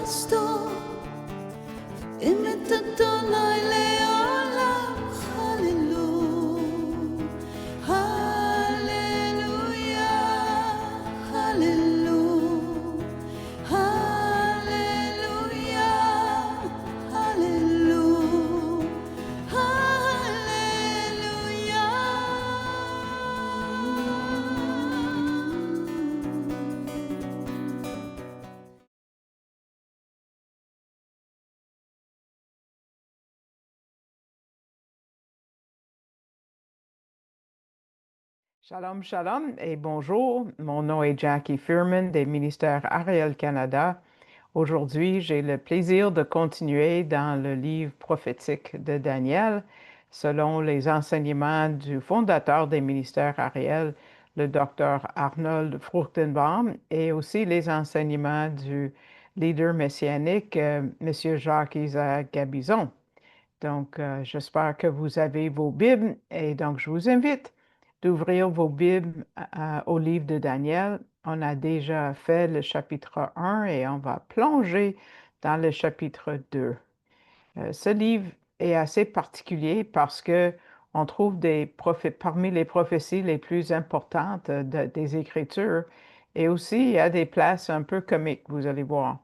Cristo, imitatona leolam, hallelujah, hallelujah, hallelujah, hallelujah, hallelujah, Shalom, shalom et bonjour. Mon nom est Jackie Furman des ministères Ariel Canada. Aujourd'hui, j'ai le plaisir de continuer dans le livre prophétique de Daniel selon les enseignements du fondateur des ministères Ariel, le docteur Arnold Fruchtenbaum, et aussi les enseignements du leader messianique, M. Jacques-Isaac Gabizon. Donc, j'espère que vous avez vos Bibles et donc je vous invite d'ouvrir vos Bibles au livre de Daniel. On a déjà fait le chapitre 1 et on va plonger dans le chapitre 2. Ce livre est assez particulier parce que on trouve parmi les prophéties les plus importantes des Écritures et aussi il y a des places un peu comiques, vous allez voir.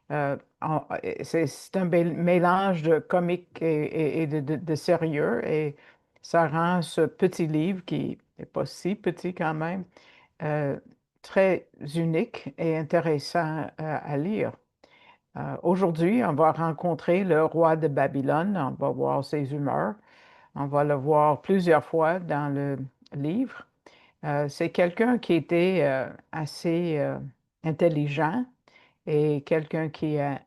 C'est un mélange de comique et de sérieux et ça rend ce petit livre, qui n'est pas si petit quand même, euh, très unique et intéressant à lire. Aujourd'hui, on va rencontrer le roi de Babylone, on va voir ses humeurs, on va le voir plusieurs fois dans le livre. C'est quelqu'un qui était assez intelligent et quelqu'un qui a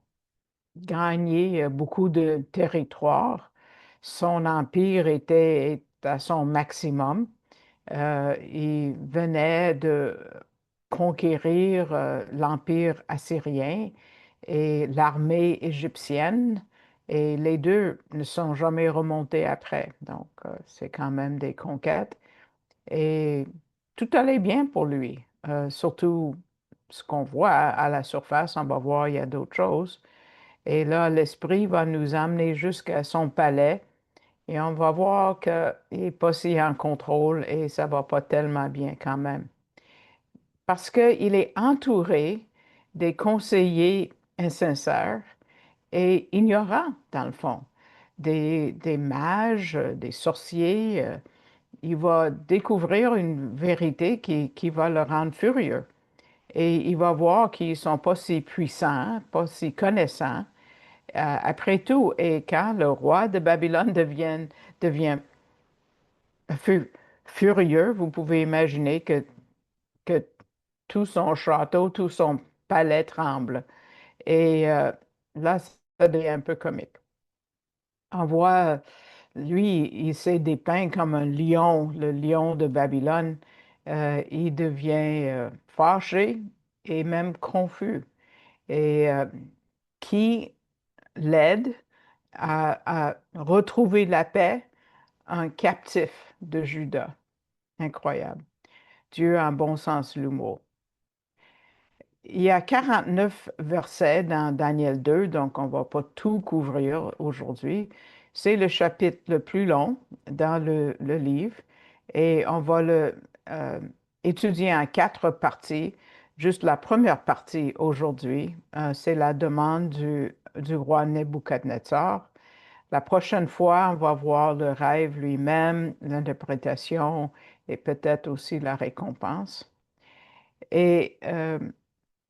gagné beaucoup de territoire. Son empire était à son maximum. Il venait de conquérir l'empire assyrien et l'armée égyptienne, et les deux ne sont jamais remontés après. Donc, c'est quand même des conquêtes. Et tout allait bien pour lui. Surtout ce qu'on voit à la surface, on va voir, il y a d'autres choses. Et là, l'Esprit va nous amener jusqu'à son palais et on va voir qu'il n'est pas si en contrôle et ça va pas tellement bien quand même. Parce qu'il est entouré des conseillers insincères et ignorants, dans le fond, des mages, des sorciers. Il va découvrir une vérité qui va le rendre furieux. Et il va voir qu'ils ne sont pas si puissants, pas si connaissants. Après tout, et quand le roi de Babylone devient fu- furieux, vous pouvez imaginer que tout son château, tout son palais tremble. Et là, ça devient un peu comique. On voit, lui, il s'est dépeint comme un lion, le lion de Babylone. Il devient fâché et même confus. Et qui l'aide à retrouver la paix, un captif de Juda. Incroyable. Dieu a un bon sens de l'humour. Il y a 49 versets dans Daniel 2, donc on ne va pas tout couvrir aujourd'hui. C'est le chapitre le plus long dans le livre et on va le étudier en 4 parties. Juste la première partie aujourd'hui, c'est la demande du roi Nebuchadnezzar. La prochaine fois, on va voir le rêve lui-même, l'interprétation et peut-être aussi la récompense. Et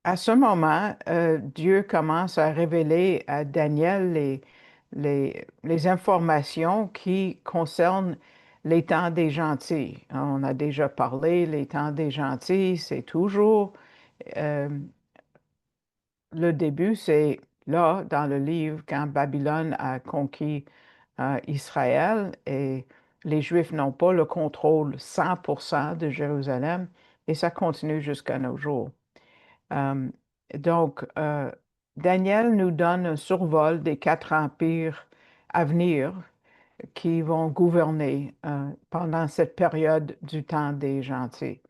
à ce moment, Dieu commence à révéler à Daniel les informations qui concernent les temps des gentils. On a déjà parlé, les temps des gentils, c'est toujours euh, le début, c'est là, dans le livre, quand Babylone a conquis Israël et les Juifs n'ont pas le contrôle 100% de Jérusalem et ça continue jusqu'à nos jours. Euh, donc, Daniel nous donne un survol des 4 empires à venir qui vont gouverner pendant cette période du temps des gentils.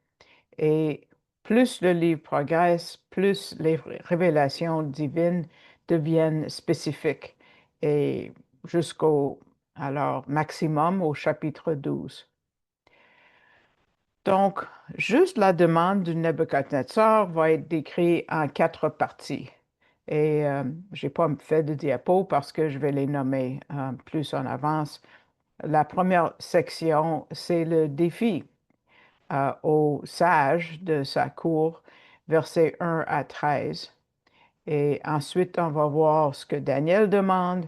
Et plus le livre progresse, plus les révélations divines deviennent spécifiques et jusqu'au alors maximum au chapitre 12. Donc, juste la demande du Nebuchadnezzar va être décrite en quatre parties. Et je n'ai pas fait de diapo parce que je vais les nommer plus en avance. La première section, c'est le défi aux sages de sa cour, versets 1 à 13. Et ensuite, on va voir ce que Daniel demande,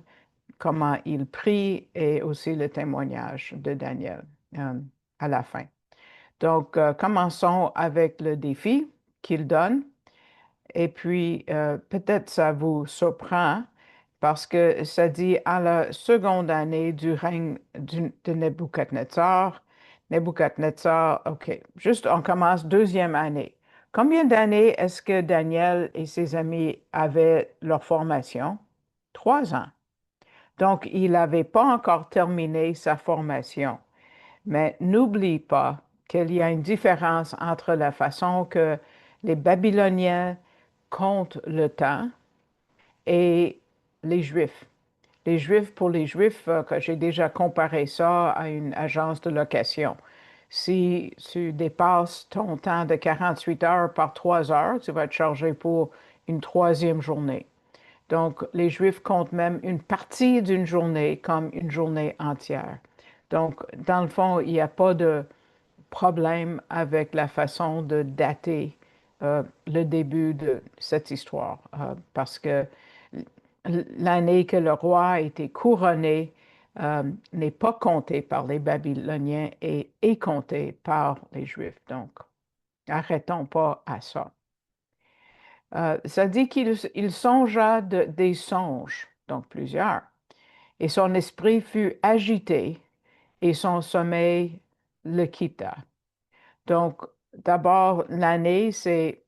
comment il prie et aussi le témoignage de Daniel euh, à la fin. Donc, commençons avec le défi qu'il donne. Et puis, peut-être ça vous surprend parce que ça dit à la seconde année du règne de Nebuchadnezzar. Nebuchadnezzar, OK, juste on commence deuxième année. Combien d'années est-ce que Daniel et ses amis avaient leur formation? 3 ans. Donc, il n'avait pas encore terminé sa formation. Mais n'oublie pas qu'il y a une différence entre la façon que les Babyloniens comptent le temps et les Juifs. Les Juifs, pour les Juifs, que j'ai déjà comparé ça à une agence de location. Si tu dépasses ton temps de 48 heures par 3 heures, tu vas être chargé pour une troisième journée. Donc, les Juifs comptent même une partie d'une journée comme une journée entière. Donc, dans le fond, il n'y a pas de problème avec la façon de dater le début de cette histoire, parce que l'année que le roi a été couronné n'est pas comptée par les Babyloniens et est comptée par les Juifs. Donc, arrêtons pas à ça. Ça dit qu'il songea des songes, donc plusieurs, et son esprit fut agité et son sommeil le quitta. Donc, d'abord, l'année, c'est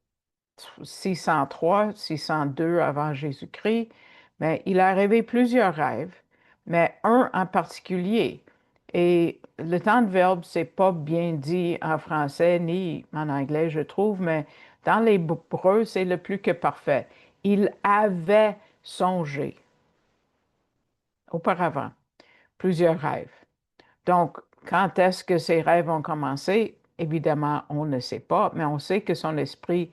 603, 602 avant Jésus-Christ, mais il a rêvé plusieurs rêves, mais un en particulier. Et le temps de verbe, c'est pas bien dit en français ni en anglais, je trouve, mais dans l'hébreu, c'est le plus que parfait. Il avait songé auparavant plusieurs rêves. Donc, quand est-ce que ces rêves ont commencé? Évidemment, on ne sait pas, mais on sait que son esprit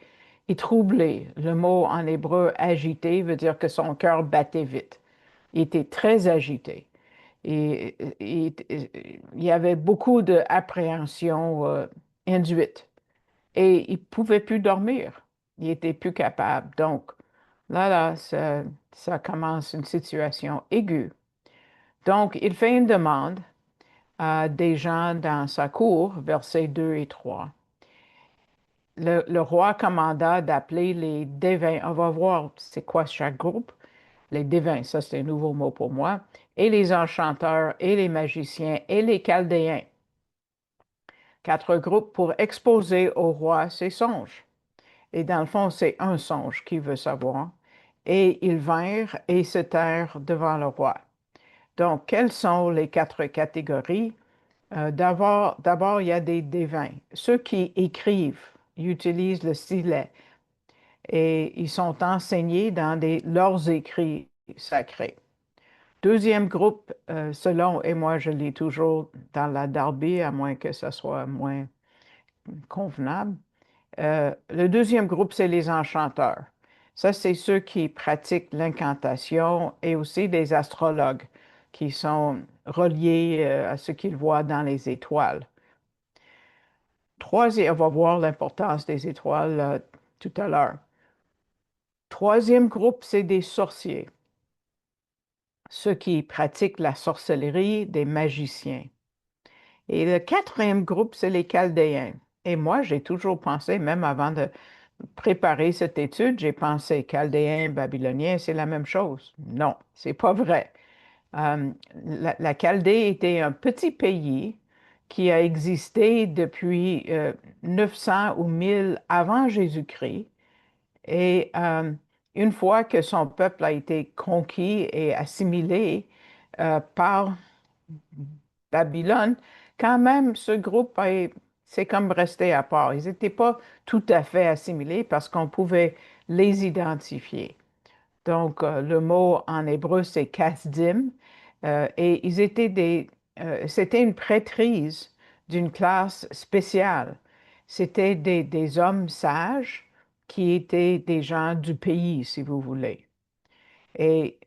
est troublé. Le mot en hébreu agité veut dire que son cœur battait vite. Il était très agité. Il y avait beaucoup d'appréhension induite et il ne pouvait plus dormir. Il n'était plus capable. Donc, là, ça commence une situation aiguë. Donc, il fait une demande à des gens dans sa cour, versets 2 et 3. Le roi commanda d'appeler les devins. On va voir c'est quoi chaque groupe. Les devins, ça c'est un nouveau mot pour moi. Et les enchanteurs, et les magiciens, et les chaldéens. 4 groupes pour exposer au roi ses songes. Et dans le fond, c'est un songe qu'il veut savoir. Et ils vinrent et se tinrent devant le roi. Donc, quelles sont les 4 catégories? D'abord, il y a des devins. Ceux qui écrivent, ils utilisent le stylet et ils sont enseignés dans leurs écrits sacrés. Deuxième groupe, selon, et moi je lis toujours dans la Darby, à moins que ce soit moins convenable. Le deuxième groupe, c'est les enchanteurs. Ça, c'est ceux qui pratiquent l'incantation et aussi des astrologues qui sont reliés à ce qu'ils voient dans les étoiles. Troisième, on va voir l'importance des étoiles tout à l'heure. Troisième groupe, c'est des sorciers, ceux qui pratiquent la sorcellerie, des magiciens. Et le quatrième groupe, c'est les Chaldéens. Et moi, j'ai toujours pensé, même avant de préparer cette étude, j'ai pensé Chaldéens, Babyloniens, c'est la même chose. Non, c'est pas vrai. La Chaldée était un petit pays qui a existé depuis 900 ou 1000 avant Jésus-Christ. Et une fois que son peuple a été conquis et assimilé par Babylone, quand même, ce groupe c'est comme resté à part. Ils n'étaient pas tout à fait assimilés parce qu'on pouvait les identifier. Donc, le mot en hébreu, c'est kasdim. Et ils étaient c'était une prêtrise d'une classe spéciale. C'était des hommes sages qui étaient des gens du pays, si vous voulez. Et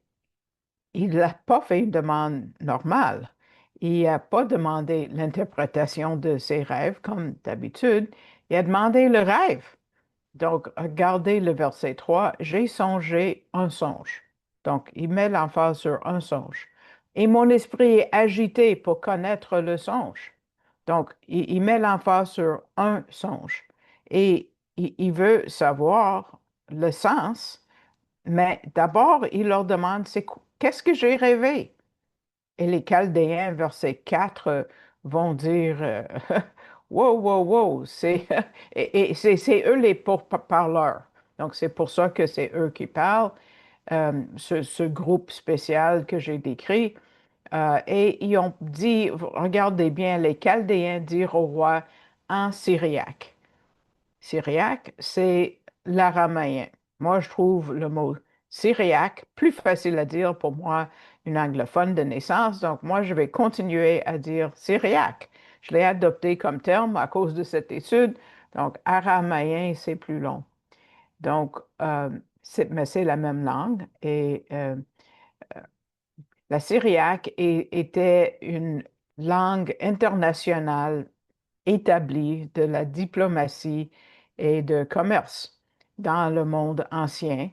il n'a pas fait une demande normale. Il n'a pas demandé l'interprétation de ses rêves, comme d'habitude. Il a demandé le rêve. Donc, regardez le verset 3. J'ai songé un songe. Donc, il met l'emphase sur un songe. Et mon esprit est agité pour connaître le songe. Donc, il met l'emphase sur un songe. Et il veut savoir le sens, mais d'abord, il leur demande, qu'est-ce que j'ai rêvé? Et les Chaldéens, verset 4, vont dire, wow, wow, wow, et c'est eux les pourparleurs. Donc, c'est pour ça que c'est eux qui parlent, ce groupe spécial que j'ai décrit. Et ils ont dit, regardez bien, les Chaldéens dirent au roi en syriaque. Syriaque, c'est l'araméen. Moi, je trouve le mot syriaque plus facile à dire pour moi, une anglophone de naissance. Donc, moi, je vais continuer à dire syriaque. Je l'ai adopté comme terme à cause de cette étude. Donc, araméen, c'est plus long. Donc, mais c'est la même langue. Et la syriaque était une langue internationale établie de la diplomatie et de commerce dans le monde ancien.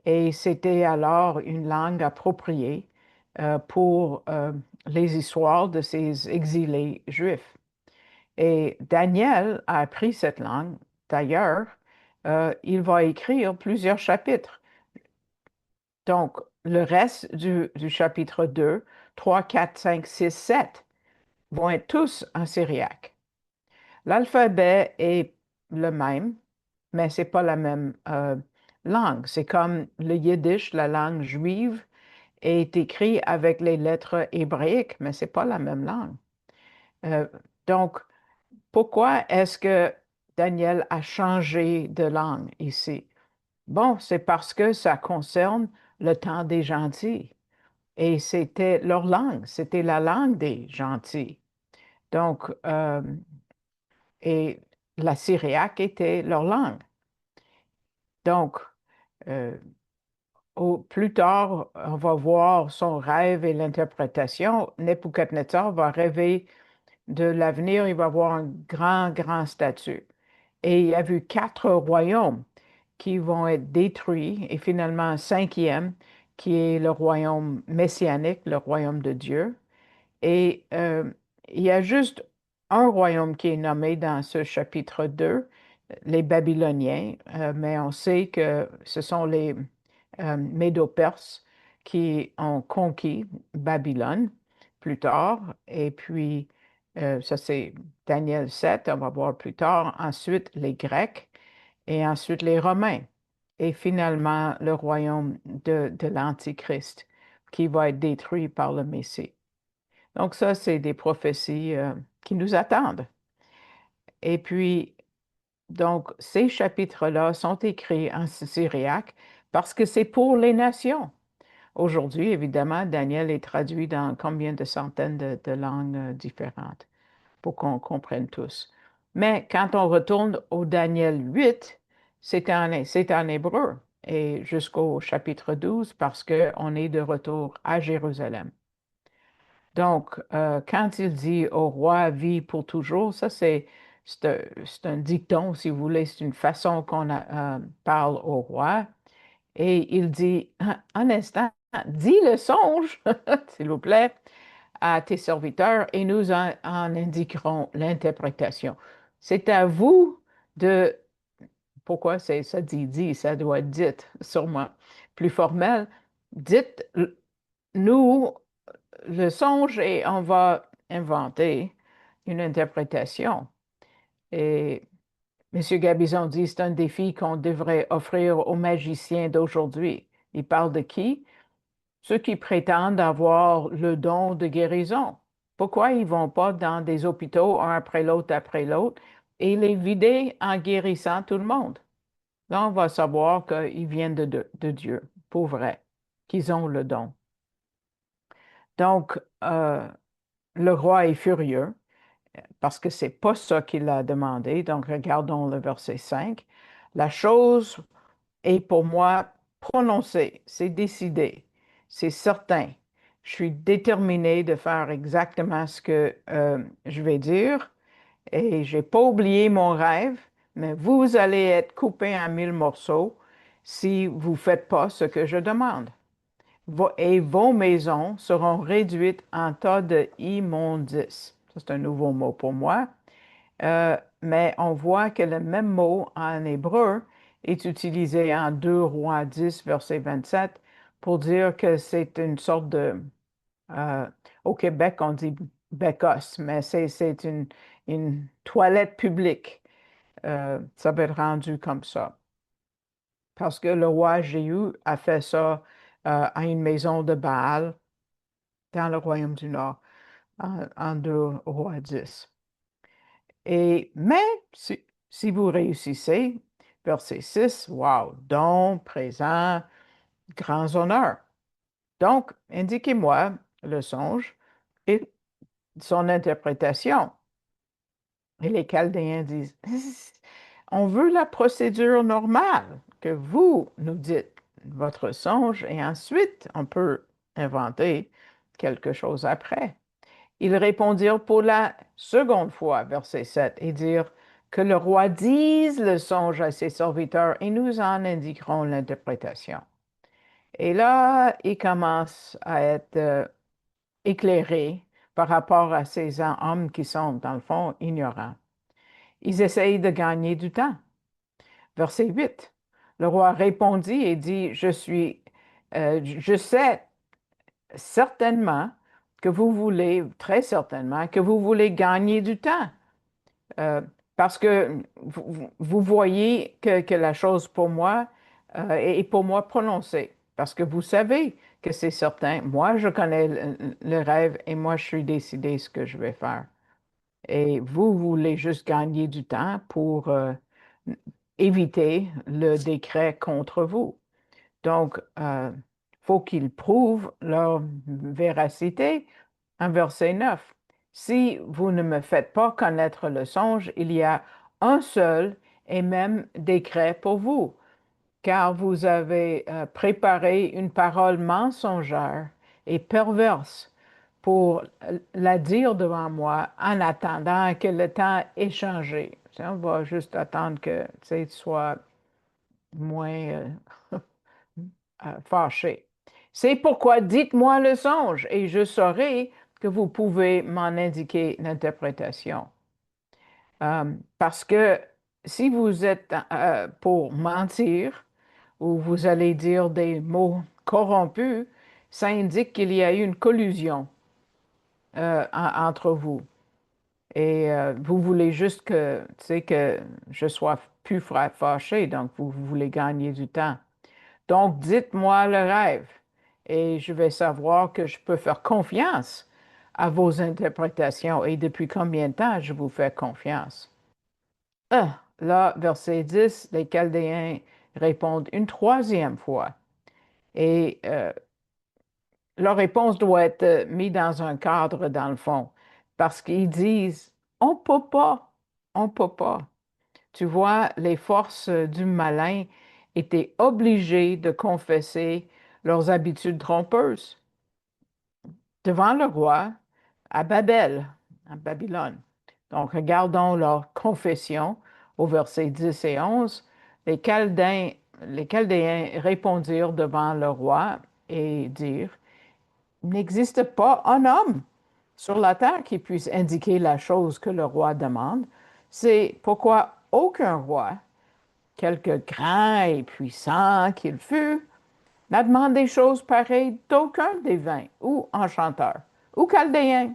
Et c'était alors une langue appropriée pour les histoires de ces exilés juifs. Et Daniel a appris cette langue. D'ailleurs, il va écrire plusieurs chapitres. Donc, le reste du chapitre 2, 3, 4, 5, 6, 7 vont être tous en syriaque. L'alphabet est le même, mais c'est pas la même langue. C'est comme le yiddish, la langue juive, est écrit avec les lettres hébraïques, mais c'est pas la même langue. Euh, donc, pourquoi est-ce que Daniel a changé de langue ici? Bon, c'est parce que ça concerne le temps des gentils. Et c'était leur langue, c'était la langue des gentils. Donc, et la syriaque était leur langue. Donc, euh, plus tard, on va voir son rêve et l'interprétation. Nebuchadnezzar va rêver de l'avenir, il va avoir un grand, grand statut. Et il a vu quatre royaumes qui vont être détruits et finalement un cinquième qui est le royaume messianique, le royaume de Dieu. Et il y a juste un royaume qui est nommé dans ce chapitre 2, les Babyloniens, mais on sait que ce sont les Médo-Perses qui ont conquis Babylone plus tard. Et puis, ça c'est Daniel 7, on va voir plus tard. Ensuite, les Grecs et ensuite les Romains. Et finalement, le royaume de l'Antichrist qui va être détruit par le Messie. Donc ça, c'est des prophéties qui nous attendent. Et puis, donc, ces chapitres-là sont écrits en syriaque parce que c'est pour les nations. Aujourd'hui, évidemment, Daniel est traduit dans combien de centaines de langues différentes pour qu'on comprenne tous. Mais quand on retourne au Daniel 8, c'est en hébreu et jusqu'au chapitre 12 parce qu'on est de retour à Jérusalem. Donc, quand il dit au roi vit pour toujours, ça c'est un dicton, si vous voulez, c'est une façon qu'on parle au roi. Et il dit, un instant, dis le songe, s'il vous plaît, à tes serviteurs et nous en indiquerons l'interprétation. C'est à vous de, pourquoi c'est ça dit, ça doit être dit, sûrement plus formel, dites-nous le songe et on va inventer une interprétation. Et M. Gabizon dit c'est un défi qu'on devrait offrir aux magiciens d'aujourd'hui. Il parle de qui? Ceux qui prétendent avoir le don de guérison. Pourquoi ils ne vont pas dans des hôpitaux, un après l'autre, et les vider en guérissant tout le monde? Là, on va savoir qu'ils viennent de Dieu. pour vrai, qu'ils ont le don. Donc, le roi est furieux parce que c'est pas ça qu'il a demandé. Donc, regardons le verset 5. La chose est pour moi prononcée, c'est décidé, c'est certain. Je suis déterminé de faire exactement ce que je vais dire et j'ai pas oublié mon rêve, mais vous allez être coupé en 1000 morceaux si vous faites pas ce que je demande. Et vos maisons seront réduites en tas de immondices. Ça, c'est un nouveau mot pour moi. Mais on voit que le même mot en hébreu est utilisé en 2 Rois 10, verset 27, pour dire que c'est une sorte de... euh, au Québec, on dit bécosse, mais c'est une toilette publique. Ça va être rendu comme ça. Parce que le roi Jéhu a fait ça à une maison de Baal dans le royaume du Nord, en 2 Rois 10. Mais si vous réussissez, verset 6, wow, don, présent, grands honneurs. Donc, indiquez-moi le songe et son interprétation. Et les Chaldéens disent, on veut la procédure normale, que vous nous dites votre songe et ensuite on peut inventer quelque chose après. Ils répondirent pour la seconde fois, verset 7, et dirent que le roi dise le songe à ses serviteurs et nous en indiquerons l'interprétation. Et là, ils commencent à être éclairés par rapport à ces hommes qui sont, dans le fond, ignorants. Ils essayent de gagner du temps. Verset 8. Le roi répondit et dit, je sais certainement que vous voulez, très certainement, que vous voulez gagner du temps. Euh, Parce que vous voyez que la chose pour moi est pour moi prononcée. Parce que vous savez que c'est certain. Moi, je connais le rêve et moi, je suis décidé ce que je vais faire. Et vous voulez juste gagner du temps pour éviter le décret contre vous. Donc, faut qu'ils prouvent leur véracité en verset 9. Si vous ne me faites pas connaître le songe, il y a un seul et même décret pour vous, car vous avez préparé une parole mensongère et perverse pour la dire devant moi en attendant que le temps ait changé. On va juste attendre que tu sois moins fâché. C'est pourquoi dites-moi le songe et je saurai que vous pouvez m'en indiquer l'interprétation. Parce que si vous êtes pour mentir ou vous allez dire des mots corrompus, ça indique qu'il y a eu une collusion entre vous. Et vous voulez juste que, tu sais, que je sois plus fâché, donc vous voulez gagner du temps. Donc, dites-moi le rêve et je vais savoir que je peux faire confiance à vos interprétations et depuis combien de temps je vous fais confiance. Là, verset 10, les Chaldéens répondent une troisième fois et leur réponse doit être mise dans un cadre dans le fond parce qu'ils disent, on peut pas, on peut pas. Tu vois, les forces du malin étaient obligées de confesser leurs habitudes trompeuses devant le roi à Babel, à Babylone. Donc, regardons leur confession au verset 10 et 11. Les Chaldéens répondirent devant le roi et dirent, il n'existe pas un homme sur la terre qui puisse indiquer la chose que le roi demande. C'est pourquoi aucun roi, quelque grand et puissant qu'il fût, n'a demandé chose pareille d'aucun des vingt, ou enchanteurs, ou chaldéens.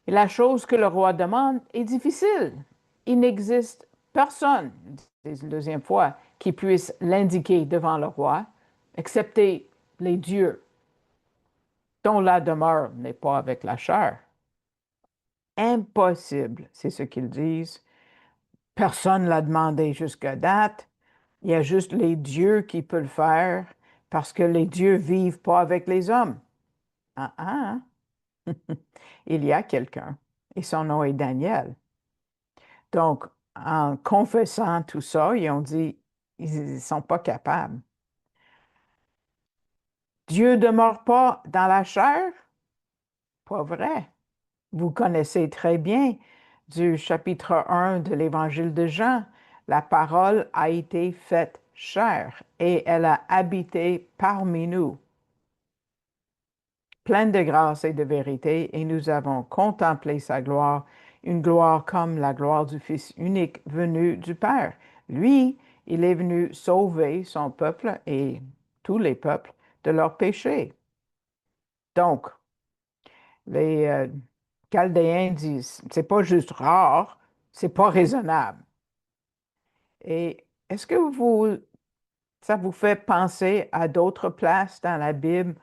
Et la chose que le roi demande est difficile. Il n'existe personne, c'est une deuxième fois, qui puisse l'indiquer devant le roi, excepté les dieux, dont la demeure n'est pas avec la chair. Impossible, c'est ce qu'ils disent. Personne ne l'a demandé jusqu'à date. Il y a juste les dieux qui peuvent le faire parce que les dieux vivent pas avec les hommes. Ah, ah. Il y a quelqu'un et son nom est Daniel. Donc, en confessant tout ça, ils ont dit, ils ne sont pas capables. Dieu ne demeure pas dans la chair? Pas vrai. Vous connaissez très bien du chapitre 1 de l'Évangile de Jean. La parole a été faite chair et elle a habité parmi nous, pleine de grâce et de vérité, et nous avons contemplé sa gloire, une gloire comme la gloire du Fils unique venu du Père. Lui, il est venu sauver son peuple et tous les peuples de leurs péchés. Donc, les Chaldéens disent, c'est pas juste rare, c'est pas raisonnable. Et est-ce que ça vous fait penser à d'autres places dans la Bible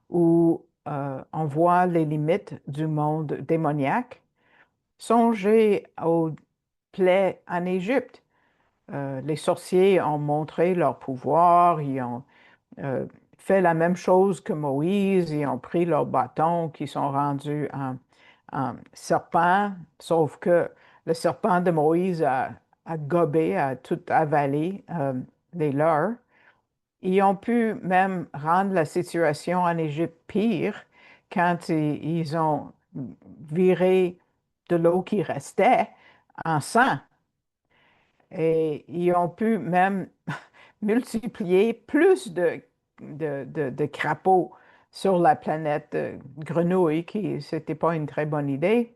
où on voit les limites du monde démoniaque? Songez aux plaies en Égypte. Les sorciers ont montré leur pouvoir, ils ont euh, fait la même chose que Moïse, ils ont pris leurs bâtons qui sont rendus en serpent, sauf que le serpent de Moïse a gobé, a tout avalé les leurs. Ils ont pu même rendre la situation en Égypte pire quand ils ont viré de l'eau qui restait en sang. Et ils ont pu même multiplier plus de crapauds sur la planète grenouille, qui c'était pas une très bonne idée.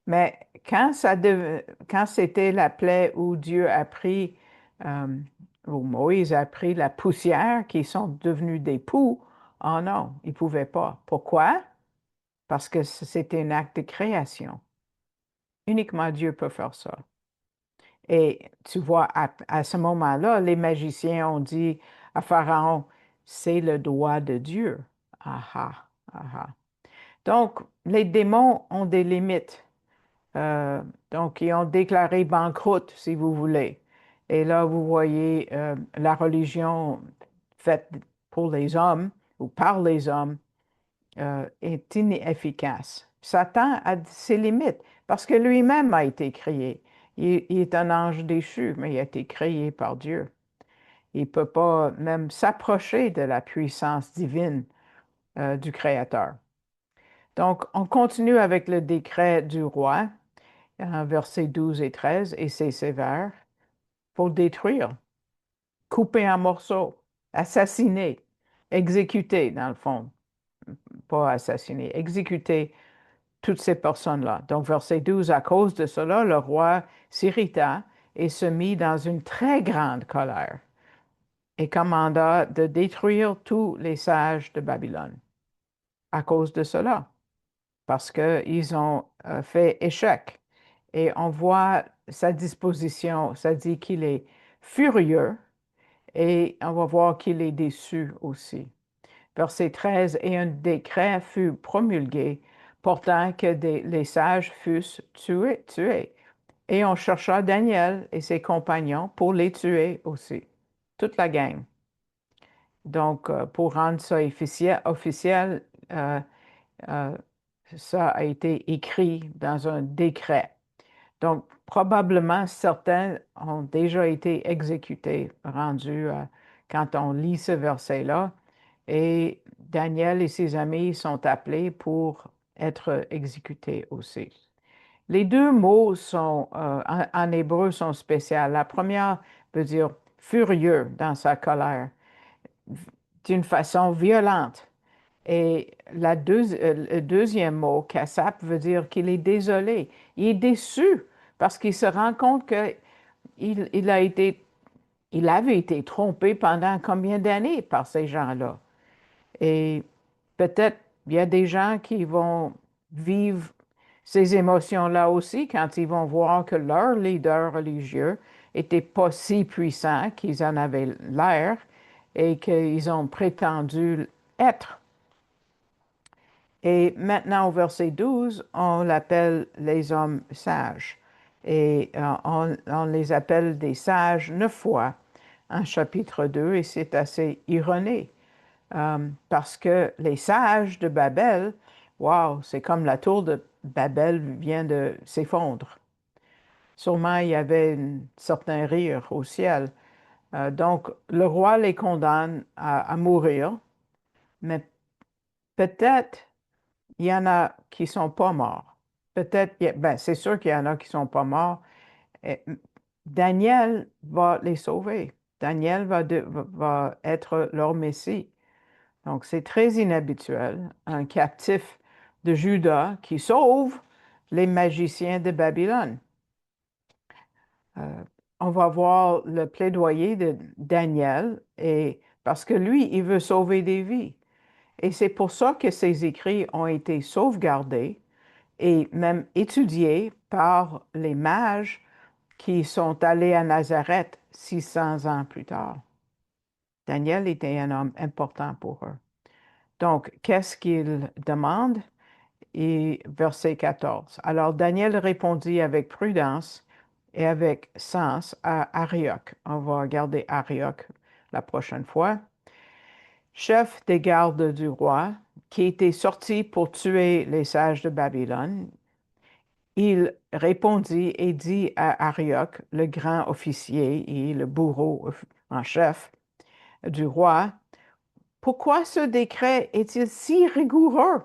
Mais quand c'était la plaie où Dieu a pris, euh, où Moïse a pris la poussière qui sont devenus des poux, oh non, il ne pouvait pas. Pourquoi? Parce que c'était un acte de création. Uniquement Dieu peut faire ça. Et tu vois, à ce moment-là, les magiciens ont dit à Pharaon, c'est le doigt de Dieu. Ah ah, ah ah. Donc, les démons ont des limites. Euh, donc, ils ont déclaré banqueroute, si vous voulez. Et là, vous voyez la religion faite pour les hommes ou par les hommes est inefficace. Satan a ses limites parce que lui-même a été créé. Il est un ange déchu, mais il a été créé par Dieu. Il ne peut pas même s'approcher de la puissance divine du Créateur. Donc, on continue avec le décret du roi, versets 12 et 13, et c'est sévère, pour détruire, couper en morceaux, assassiner, exécuter, dans le fond, pas assassiner, exécuter toutes ces personnes-là. Donc, verset 12, à cause de cela, le roi s'irrita et se mit dans une très grande colère et commanda de détruire tous les sages de Babylone à cause de cela, parce qu'ils ont fait échec. Et on voit sa disposition, ça dit qu'il est furieux et on va voir qu'il est déçu aussi. Verset 13, et un décret fut promulgué portant que les sages fussent tués. Et on chercha Daniel et ses compagnons pour les tuer aussi, toute la gang. Donc, pour rendre ça officiel, euh, euh, ça a été écrit dans un décret. Donc, probablement, certains ont déjà été exécutés, rendus quand on lit ce verset-là. Et Daniel et ses amis sont appelés pour être exécutés aussi. Les deux mots en hébreu sont spéciaux. La première veut dire furieux dans sa colère, d'une façon violente. Et le deuxième mot, kassap, veut dire qu'il est désolé. Il est déçu parce qu'il se rend compte qu'il avait été trompé pendant combien d'années par ces gens-là. Et peut-être il y a des gens qui vont vivre ces émotions-là aussi quand ils vont voir que leur leader religieux n'était pas si puissant qu'ils en avaient l'air et qu'ils ont prétendu être. Et maintenant, au verset 12, on l'appelle les hommes sages. Et on les appelle des sages 9 fois. en chapitre 2 et c'est assez ironique parce que les sages de Babel, wow, c'est comme la tour de Babel vient de s'effondrer. Sûrement, il y avait un certain rire au ciel. Donc, le roi les condamne à mourir, mais peut-être il y en a qui sont pas morts. Peut-être, ben, c'est sûr qu'il y en a qui sont pas morts. Et Daniel va les sauver. Daniel va être leur Messie. Donc, c'est très inhabituel. Un captif de Juda qui sauve les magiciens de Babylone. Euh, on va voir le plaidoyer de Daniel et parce que lui, il veut sauver des vies. Et c'est pour ça que ses écrits ont été sauvegardés et même étudiés par les mages qui sont allés à Nazareth 600 ans plus tard. Daniel était un homme important pour eux. Donc, qu'est-ce qu'il demande? Et verset 14. Alors Daniel répondit avec prudence et avec sens à Arioch. On va regarder Arioch la prochaine fois. Chef des gardes du roi, qui était sorti pour tuer les sages de Babylone, il répondit et dit à Arioch, le grand officier et le bourreau en chef du roi, pourquoi ce décret est-il si rigoureux?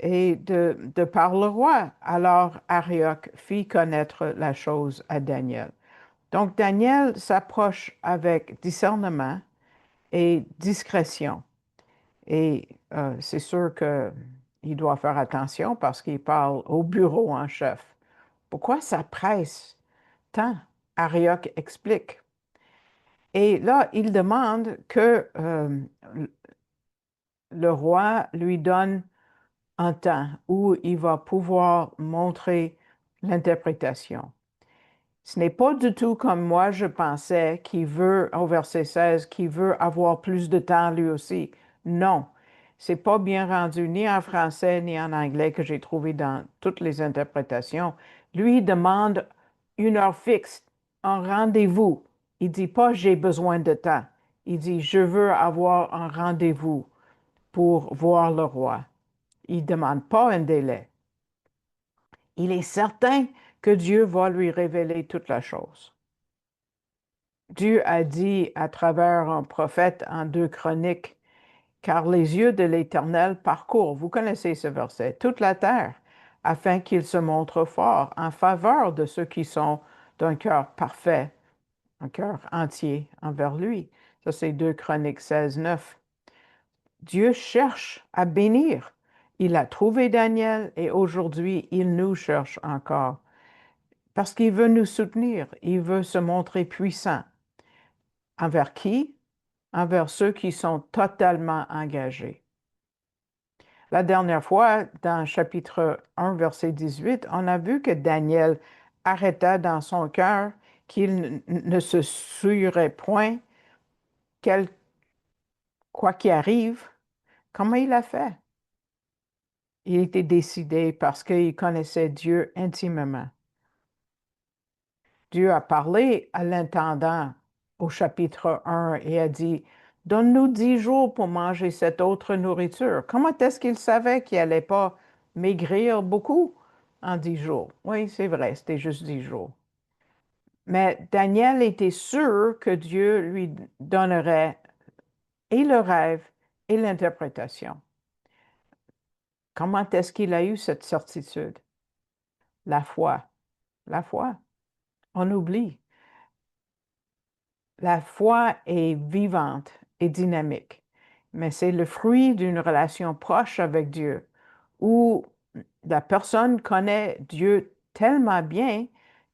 Et de par le roi. Alors Arioch fit connaître la chose à Daniel. Donc Daniel s'approche avec discernement et discrétion. Et c'est sûr qu'il doit faire attention parce qu'il parle au bureau en chef. Pourquoi ça presse tant? Arioch explique. Et là, il demande que le roi lui donne un temps où il va pouvoir montrer l'interprétation. Ce n'est pas du tout comme moi je pensais qu'il veut, au verset 16, qu'il veut avoir plus de temps lui aussi. Non, c'est pas bien rendu ni en français ni en anglais que j'ai trouvé dans toutes les interprétations. Lui il demande une heure fixe, un rendez-vous. Il dit pas j'ai besoin de temps. Il dit je veux avoir un rendez-vous pour voir le roi. Il ne demande pas un délai. Il est certain que Dieu va lui révéler toute la chose. Dieu a dit à travers un prophète en 2 Chroniques, car les yeux de l'Éternel parcourent, vous connaissez ce verset, toute la terre, afin qu'il se montre fort en faveur de ceux qui sont d'un cœur parfait, un cœur entier envers lui. Ça, c'est 2 Chroniques 16, 9. Dieu cherche à bénir. Il a trouvé Daniel et aujourd'hui, il nous cherche encore. Parce qu'il veut nous soutenir, il veut se montrer puissant. Envers qui? Envers ceux qui sont totalement engagés. La dernière fois, dans chapitre 1, verset 18, on a vu que Daniel arrêta dans son cœur qu'il ne se souillerait point, quoi qu'il arrive. Comment il a fait? Il était décidé parce qu'il connaissait Dieu intimement. Dieu a parlé à l'intendant au chapitre 1 et a dit, donne-nous 10 jours pour manger cette autre nourriture. Comment est-ce qu'il savait qu'il n'allait pas maigrir beaucoup en 10 jours? Oui, c'est vrai, c'était juste 10 jours. Mais Daniel était sûr que Dieu lui donnerait et le rêve et l'interprétation. Comment est-ce qu'il a eu cette certitude? La foi. La foi. On oublie. La foi est vivante et dynamique, mais c'est le fruit d'une relation proche avec Dieu, où la personne connaît Dieu tellement bien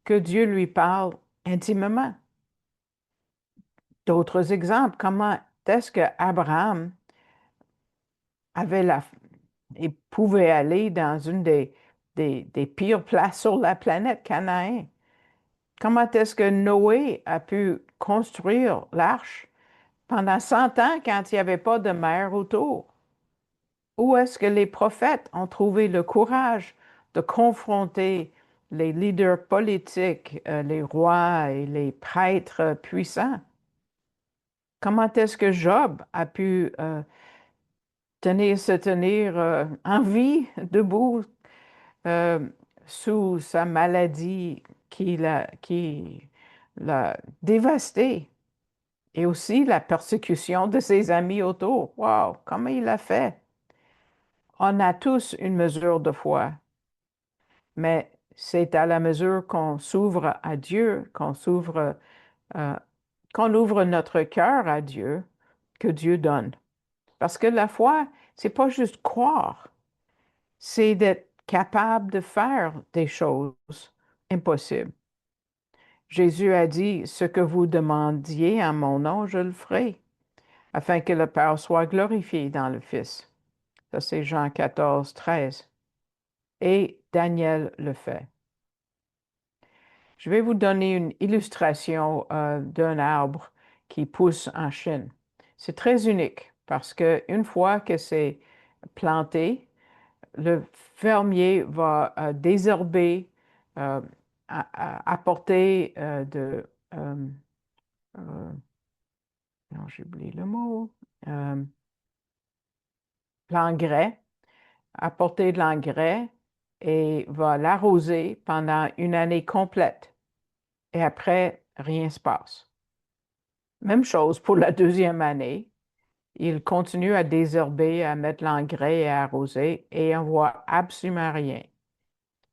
que Dieu lui parle intimement. D'autres exemples, comment est-ce que Abraham avait et pouvait aller dans une des pires places sur la planète, Canaan? Comment est-ce que Noé a pu construire l'arche pendant 100 ans quand il n'y avait pas de mer autour? Où est-ce que les prophètes ont trouvé le courage de confronter les leaders politiques, les rois et les prêtres puissants? Comment est-ce que Job a pu se tenir en vie, debout, euh, sous sa maladie qui l'a dévasté, et aussi la persécution de ses amis autour. Wow, comment il a fait? On a tous une mesure de foi, mais c'est à la mesure qu'on s'ouvre à Dieu, euh, qu'on ouvre notre cœur à Dieu, que Dieu donne. Parce que la foi, c'est pas juste croire, c'est d'être capable de faire des choses impossibles. Jésus a dit, ce que vous demandiez en mon nom, je le ferai, afin que le Père soit glorifié dans le Fils. Ça, c'est Jean 14, 13. Et Daniel le fait. Je vais vous donner une illustration d'un arbre qui pousse en Chine. C'est très unique parce qu'une fois que c'est planté, le fermier va désherber, euh, apporter euh, euh, non, j'ai oublié le mot, euh, l'engrais, apporter de l'engrais et va l'arroser pendant une année complète. Et après, rien ne se passe. Même chose pour la deuxième année. Il continue à désherber, à mettre l'engrais et à arroser et on voit absolument rien.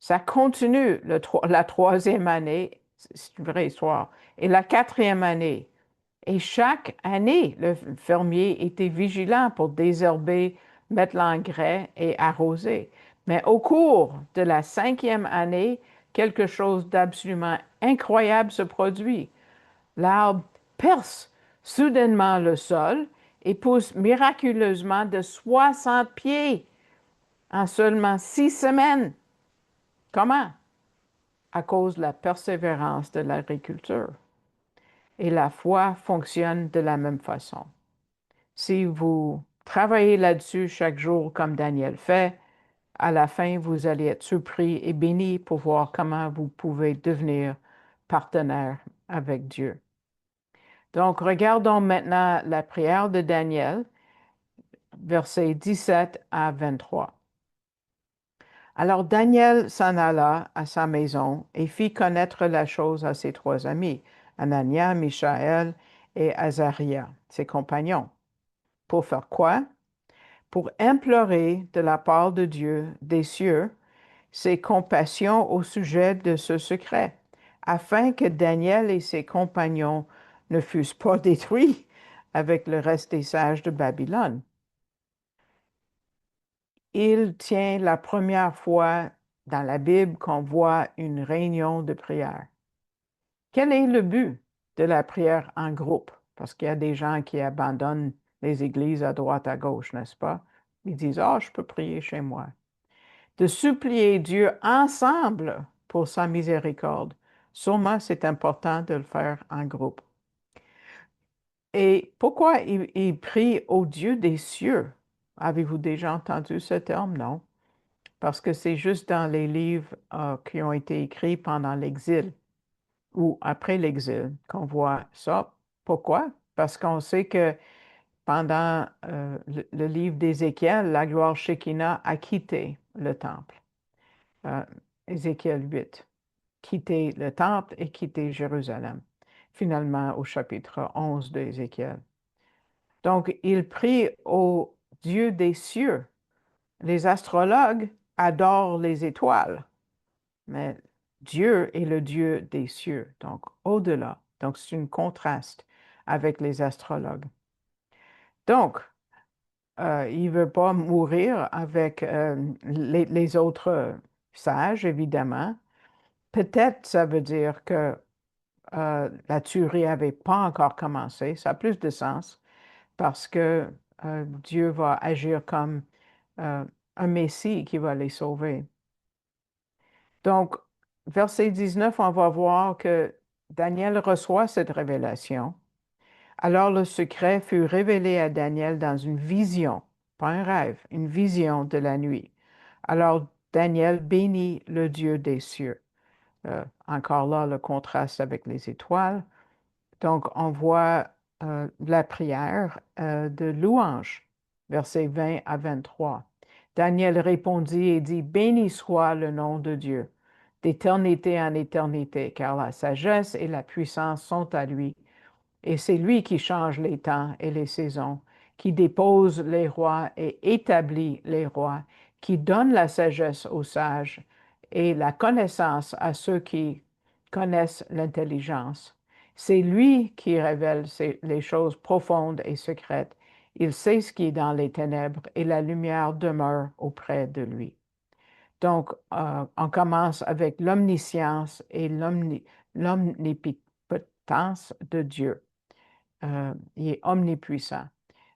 Ça continue la troisième année, c'est une vraie histoire, et la quatrième année. Et chaque année, le fermier était vigilant pour désherber, mettre l'engrais et arroser. Mais au cours de la cinquième année, quelque chose d'absolument incroyable se produit. L'arbre perce soudainement le sol et pousse miraculeusement de 60 pieds en seulement 6 semaines. Comment? À cause de la persévérance de l'agriculture. Et la foi fonctionne de la même façon. Si vous travaillez là-dessus chaque jour comme Daniel fait, à la fin, vous allez être surpris et béni pour voir comment vous pouvez devenir partenaire avec Dieu. Donc, regardons maintenant la prière de Daniel, versets 17 à 23. Alors Daniel s'en alla à sa maison et fit connaître la chose à ses trois amis, Anania, Michaël et Azaria, ses compagnons. Pour faire quoi? Pour implorer de la part de Dieu des cieux ses compassions au sujet de ce secret, afin que Daniel et ses compagnons ne fussent pas détruits avec le reste des sages de Babylone. Il tient la première fois dans la Bible qu'on voit une réunion de prière. Quel est le but de la prière en groupe? Parce qu'il y a des gens qui abandonnent les églises à droite, à gauche, n'est-ce pas? Ils disent, ah, je peux prier chez moi. De supplier Dieu ensemble pour sa miséricorde. Sûrement, c'est important de le faire en groupe. Et pourquoi il prie au Dieu des cieux? Avez-vous déjà entendu ce terme? Non. Parce que c'est juste dans les livres qui ont été écrits pendant l'exil ou après l'exil qu'on voit ça. Pourquoi? Parce qu'on sait que pendant le livre d'Ézéchiel, la gloire Shekinah a quitté le temple. Euh, Ézéchiel 8, quitter le temple et quitter Jérusalem. Finalement, au chapitre 11 d'Ézéchiel. Donc, il prie au Dieu des cieux. Les astrologues adorent les étoiles, mais Dieu est le Dieu des cieux, donc au-delà. Donc, c'est un contraste avec les astrologues. Donc, il ne veut pas mourir avec les autres sages, évidemment. Peut-être ça veut dire que la tuerie n'avait pas encore commencé. Ça a plus de sens parce que Dieu va agir comme euh, un Messie qui va les sauver. Donc, verset 19, on va voir que Daniel reçoit cette révélation. Alors le secret fut révélé à Daniel dans une vision, pas un rêve, une vision de la nuit. Alors Daniel bénit le Dieu des cieux. Encore là, le contraste avec les étoiles. Donc, on voit la prière de louange, versets 20 à 23. Daniel répondit et dit, Béni soit le nom de Dieu, d'éternité en éternité, car la sagesse et la puissance sont à lui. Et c'est lui qui change les temps et les saisons, qui dépose les rois et établit les rois, qui donne la sagesse aux sages et la connaissance à ceux qui connaissent l'intelligence. C'est lui qui révèle les choses profondes et secrètes. Il sait ce qui est dans les ténèbres et la lumière demeure auprès de lui. Donc, on commence avec l'omniscience et l'omnipotence de Dieu. Il est omnipuissant.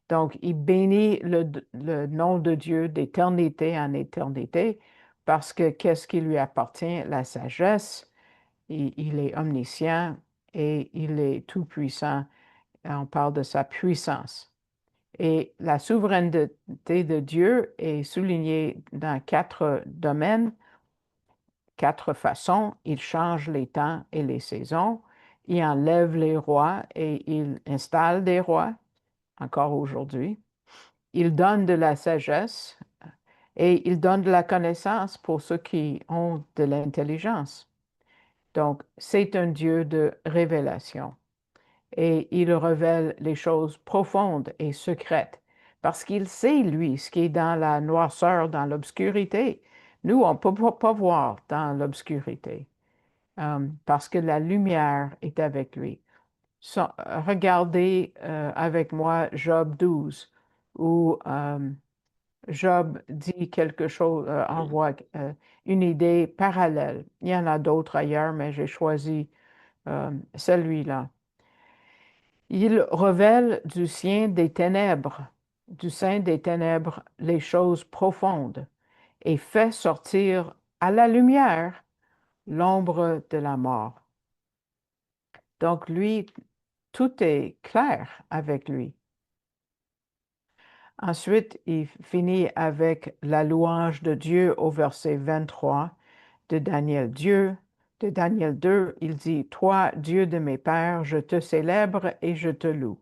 Donc, il bénit le nom de Dieu d'éternité en éternité parce que qu'est-ce qui lui appartient? La sagesse. Il est omniscient et il est tout-puissant. On parle de sa puissance. Et la souveraineté de Dieu est soulignée dans 4 domaines, 4 façons. Il change les temps et les saisons. Il enlève les rois et il installe des rois, encore aujourd'hui. Il donne de la sagesse et il donne de la connaissance pour ceux qui ont de l'intelligence. Donc, c'est un Dieu de révélation et il révèle les choses profondes et secrètes parce qu'il sait, lui, ce qui est dans la noirceur, dans l'obscurité. Nous, on ne peut pas voir dans l'obscurité parce que la lumière est avec lui. Regardez avec moi Job 12, où Job dit quelque chose, envoie une idée parallèle. Il y en a d'autres ailleurs, mais j'ai choisi celui-là. Il révèle du sein des ténèbres, les choses profondes et fait sortir à la lumière l'ombre de la mort. Donc lui, tout est clair avec lui. Ensuite, il finit avec la louange de Dieu au verset 23 de Daniel. De Daniel 2, il dit, Toi, Dieu de mes pères, je te célèbre et je te loue,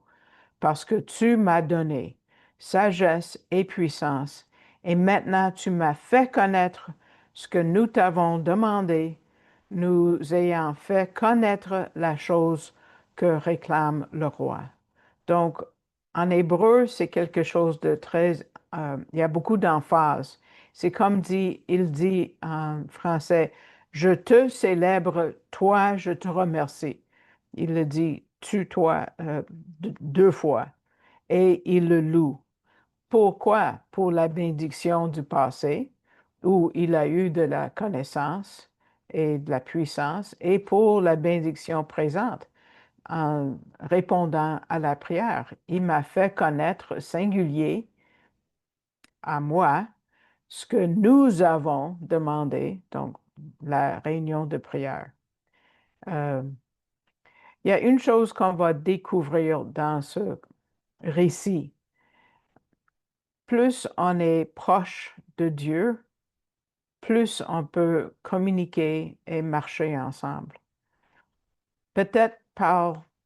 parce que tu m'as donné sagesse et puissance, et maintenant tu m'as fait connaître ce que nous t'avons demandé, nous ayant fait connaître la chose que réclame le roi. Donc, en hébreu, c'est quelque chose de très... il y a beaucoup d'emphase. C'est comme il dit en français, je te célèbre, toi, je te remercie. Il le dit, tu, toi, 2 fois. Et il le loue. Pourquoi? Pour la bénédiction du passé, où il a eu de la connaissance et de la puissance, et pour la bénédiction présente en répondant à la prière. Il m'a fait connaître singulier à moi ce que nous avons demandé, donc la réunion de prière. Euh, il y a une chose qu'on va découvrir dans ce récit. Plus on est proche de Dieu, plus on peut communiquer et marcher ensemble. Peut-être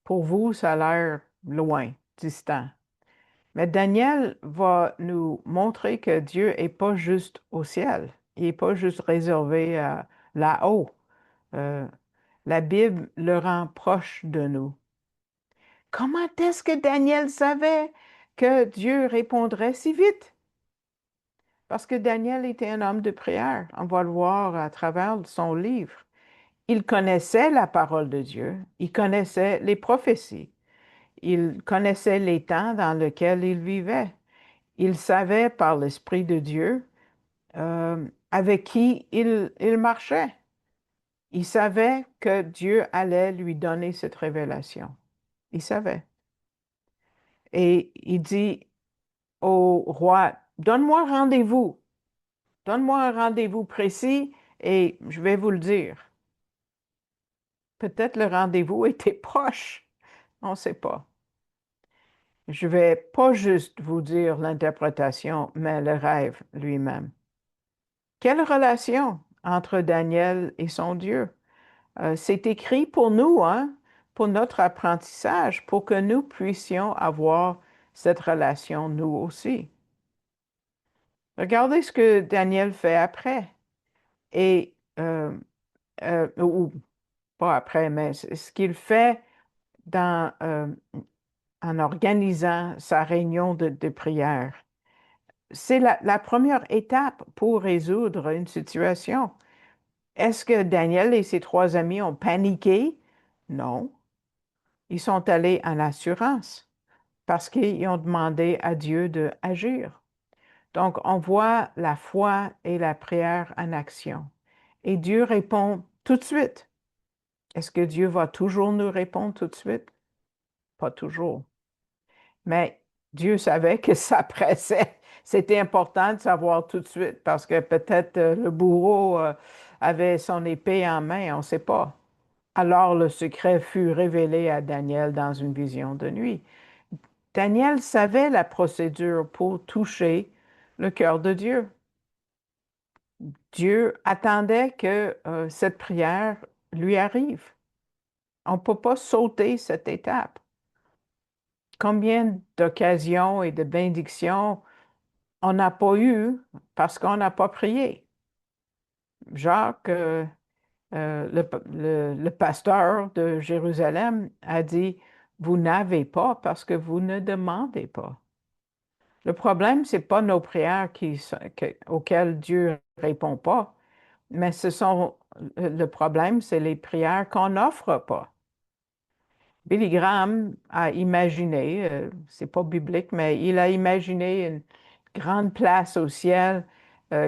pour vous, ça a l'air loin, distant. Mais Daniel va nous montrer que Dieu n'est pas juste au ciel. Il n'est pas juste réservé là-haut. Euh, la Bible le rend proche de nous. Comment est-ce que Daniel savait que Dieu répondrait si vite? Parce que Daniel était un homme de prière. On va le voir à travers son livre. Il connaissait la parole de Dieu. Il connaissait les prophéties. Il connaissait les temps dans lesquels il vivait. Il savait par l'Esprit de Dieu avec qui il marchait. Il savait que Dieu allait lui donner cette révélation. Il savait. Et il dit au roi, donne-moi rendez-vous. Donne-moi un rendez-vous précis et je vais vous le dire. Peut-être le rendez-vous était proche. On ne sait pas. Je ne vais pas juste vous dire l'interprétation, mais le rêve lui-même. Quelle relation entre Daniel et son Dieu? C'est écrit pour nous, hein, pour notre apprentissage, pour que nous puissions avoir cette relation nous aussi. Regardez ce que Daniel fait après. Et, ou pas après, mais ce qu'il fait en organisant sa réunion de prière. C'est la première étape pour résoudre une situation. Est-ce que Daniel et ses trois amis ont paniqué? Non. Ils sont allés en assurance parce qu'ils ont demandé à Dieu d'agir. Donc, on voit la foi et la prière en action. Et Dieu répond tout de suite. Est-ce que Dieu va toujours nous répondre tout de suite? Pas toujours. Mais Dieu savait que ça pressait. C'était important de savoir tout de suite parce que peut-être le bourreau avait son épée en main, on ne sait pas. Alors le secret fut révélé à Daniel dans une vision de nuit. Daniel savait la procédure pour toucher le cœur de Dieu. Dieu attendait que cette prière lui arrive. On ne peut pas sauter cette étape. Combien d'occasions et de bénédictions on n'a pas eu parce qu'on n'a pas prié? Jacques, le pasteur de Jérusalem, a dit, vous n'avez pas parce que vous ne demandez pas. Le problème, ce n'est pas nos prières auxquelles Dieu ne répond pas, mais le problème, c'est les prières qu'on n'offre pas. Billy Graham a imaginé, c'est pas biblique, mais il a imaginé une grande place au ciel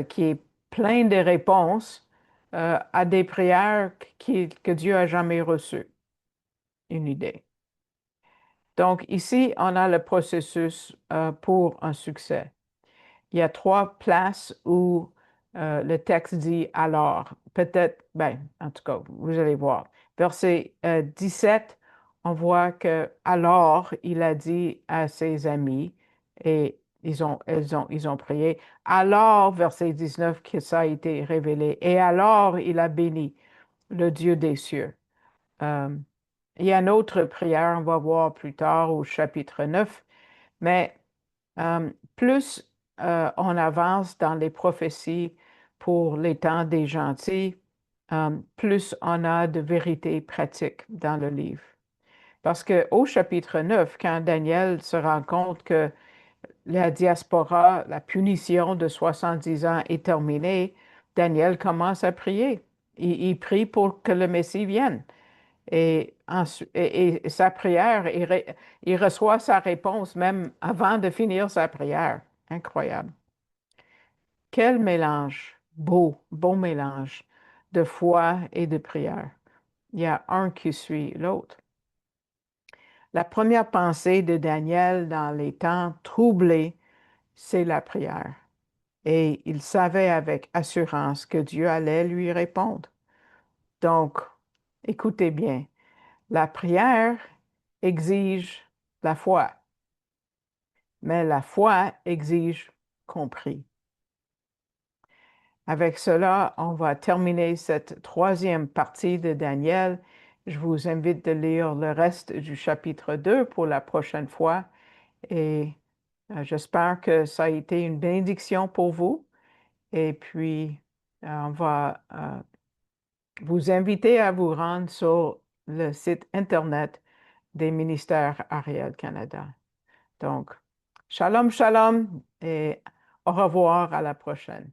qui est pleine de réponses à des prières que Dieu a jamais reçues. Une idée. Donc ici, on a le processus pour un succès. Il y a trois places où le texte dit alors. Peut-être, ben, en tout cas, vous allez voir. Verset 17, on voit que alors il a dit à ses amis et ils ont prié. Alors, verset 19, que ça a été révélé. Et alors il a béni le Dieu des cieux. Euh, il y a une autre prière, on va voir plus tard au chapitre 9, mais plus on avance dans les prophéties pour les temps des gentils, plus on a de vérités pratiques dans le livre. Parce qu'au chapitre 9, quand Daniel se rend compte que la diaspora, la punition de 70 ans est terminée, Daniel commence à prier. Il prie pour que le Messie vienne. Et sa prière, il reçoit sa réponse même avant de finir sa prière. Incroyable. Quel mélange, beau mélange de foi et de prière. Il y a un qui suit l'autre. La première pensée de Daniel dans les temps troublés, c'est la prière. Et il savait avec assurance que Dieu allait lui répondre. Donc, écoutez bien. La prière exige la foi, mais la foi exige compris. Avec cela, on va terminer cette troisième partie de Daniel. Je vous invite de lire le reste du chapitre 2 pour la prochaine fois et j'espère que ça a été une bénédiction pour vous. Et puis, on va vous inviter à vous rendre sur le site Internet des ministères Ariel Canada. Donc, shalom, shalom et au revoir à la prochaine.